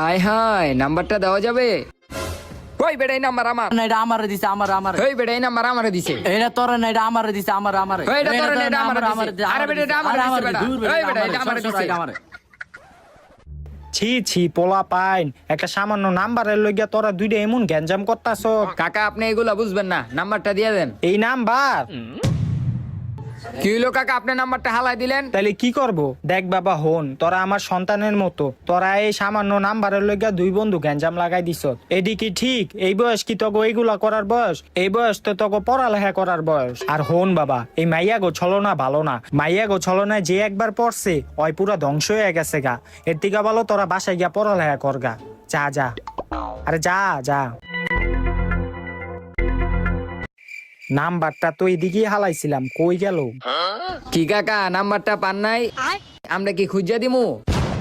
আয় হায়, নাম্বারটা দেওয়া যাবে? কই বেটা, এই নাম্বার আমার। না এটা আমারে দিছে, আমার ওই বেটা, এই নাম্বার আমারে দিছে। এটা তোর না, এটা আমারে দিছে, আমার ওই এটা তোর না, এটা আমারে দিছে। আরে বেটা, এটা আমারে দিছে বেটা। ওই বেটা, এটা আমারে দিছে। ছি ছি পোলা পাইন, একটা সামান্য নাম্বারের লইগা তোরা দুইটা এমন গ্যাঞ্জাম করতাছ। কাকা, আপনি এগুলা বুঝবেন না, নাম্বারটা দিয়ে দেন। এই নাম্বার কি হইলো কাকা, আপনি নাম্বারটা হালাই দিলেন? তাইলে কি করব? দেখ বাবা হন, তোরা আমার সন্তানের মতো, তোরা এই সামান্য নাম্বারের লইগা দুই বন্ধু গ্যাঞ্জাম লাগাই দিছ। এডি কি ঠিক? এই বয়স কি তোকে এইগুলা করার বয়স? এই বয়স তো তোকে পড়ালেখা করার বয়স। আর হন বাবা, এই মাইয়া গো ছলনা ভালো না। মাইয়া গো ছলনায় যে একবার পড়ছে ওই পুরা ধ্বংস হয়ে গেছে গা। এর থেকে ভালো তোরা বাসায় গিয়া পড়ালেখা কর গা। যা যা, আরে যা যা। নাম্বারটা তো এদিকেই হালাইছিলাম, কই গেল? কি কাকা, নাম্বারটা পান নাই? আমরা কি খুঁজা দিমু?